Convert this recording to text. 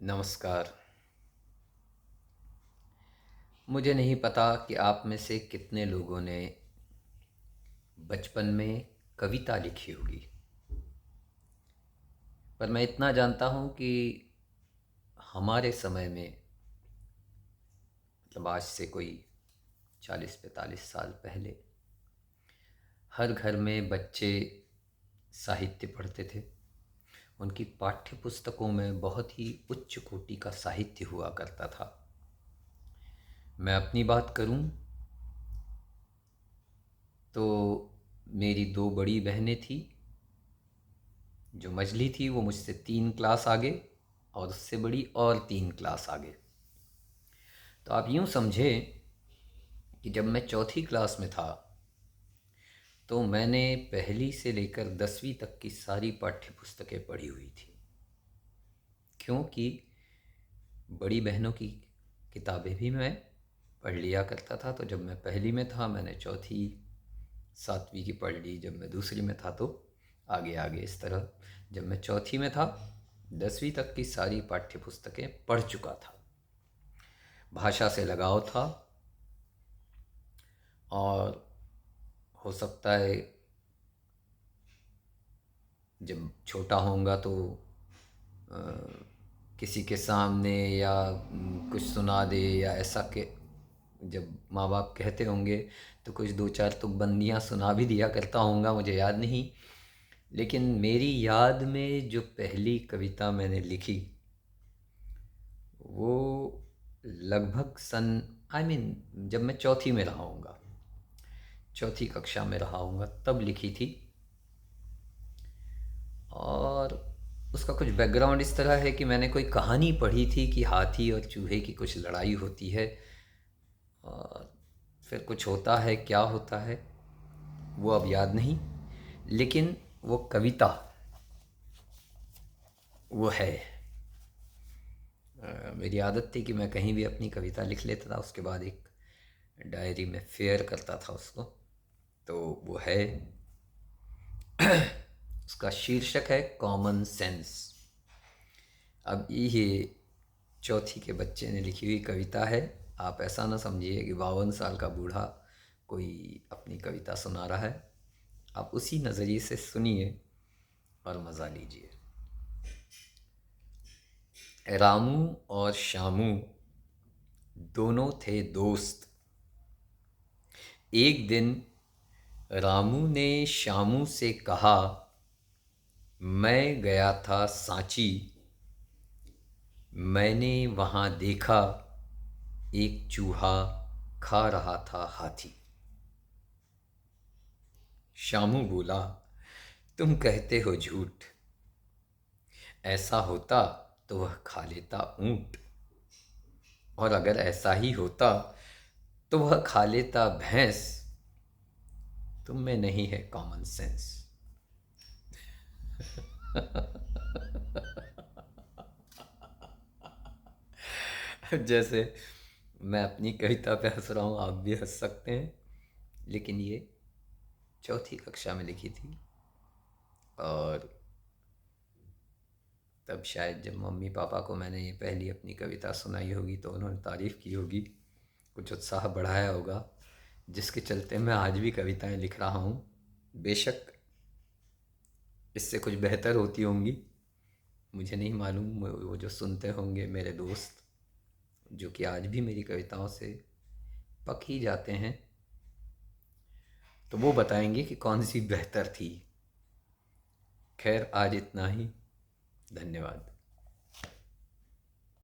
नमस्कार। मुझे नहीं पता कि आप में से कितने लोगों ने बचपन में कविता लिखी होगी, पर मैं इतना जानता हूँ कि हमारे समय में, मतलब आज से कोई 40-45 साल पहले, हर घर में बच्चे साहित्य पढ़ते थे। उनकी पाठ्य पुस्तकों में बहुत ही उच्च कोटि का साहित्य हुआ करता था। मैं अपनी बात करूं तो मेरी दो बड़ी बहनें थी। जो मझली थी वो मुझसे 3 क्लास आगे, और उससे बड़ी और 3 क्लास आगे। तो आप यूँ समझें कि जब मैं चौथी क्लास में था तो मैंने पहली से लेकर 10वीं तक की सारी पाठ्य पुस्तकें पढ़ी हुई थी, क्योंकि बड़ी बहनों की किताबें भी मैं पढ़ लिया करता था। तो जब मैं पहली में था मैंने चौथी 7वीं की पढ़ ली, जब मैं दूसरी में था तो आगे आगे इस तरह। जब मैं चौथी में था 10वीं तक की सारी पाठ्य पुस्तकें पढ़ चुका था। भाषा से लगाव था, और हो सकता है जब छोटा होऊंगा तो अ, किसी के सामने या कुछ सुना दे, या ऐसा के जब माँ बाप कहते होंगे तो कुछ दो चार तो बंदियाँ सुना भी दिया करता होऊंगा, मुझे याद नहीं। लेकिन मेरी याद में जो पहली कविता मैंने लिखी वो लगभग सन जब मैं चौथी में रहा हूँगा, चौथी कक्षा में रहा हूँगा, तब लिखी थी। और उसका कुछ बैकग्राउंड इस तरह है कि मैंने कोई कहानी पढ़ी थी कि हाथी और चूहे की कुछ लड़ाई होती है, और फिर कुछ होता है, क्या होता है वो अब याद नहीं, लेकिन वो कविता वो है। मेरी आदत थी कि मैं कहीं भी अपनी कविता लिख लेता था, उसके बाद एक डायरी में फेयर करता था उसको। तो वो है, उसका शीर्षक है कॉमन सेंस। अब ये चौथी के बच्चे ने लिखी हुई कविता है। आप ऐसा ना समझिए कि 52 साल का बूढ़ा कोई अपनी कविता सुना रहा है। आप उसी नज़रिए से सुनिए और मज़ा लीजिए। रामू और श्यामू दोनों थे दोस्त। एक दिन रामू ने श्यामू से कहा, मैं गया था सांची, मैंने वहाँ देखा एक चूहा खा रहा था हाथी। श्यामू बोला, तुम कहते हो झूठ, ऐसा होता तो वह खा लेता ऊंट, और अगर ऐसा ही होता तो वह खा लेता भैंस। तुम में नहीं है कॉमन सेंस। जैसे मैं अपनी कविता पे हंस रहा हूँ, आप भी हंस सकते हैं, लेकिन ये चौथी कक्षा में लिखी थी। और तब शायद जब मम्मी पापा को मैंने ये पहली अपनी कविता सुनाई होगी तो उन्होंने तारीफ़ की होगी, कुछ उत्साह बढ़ाया होगा, जिसके चलते मैं आज भी कविताएं लिख रहा हूँ। बेशक इससे कुछ बेहतर होती होंगी, मुझे नहीं मालूम। वो जो सुनते होंगे मेरे दोस्त, जो कि आज भी मेरी कविताओं से पक ही जाते हैं, तो वो बताएंगे कि कौन सी बेहतर थी। खैर, आज इतना ही। धन्यवाद।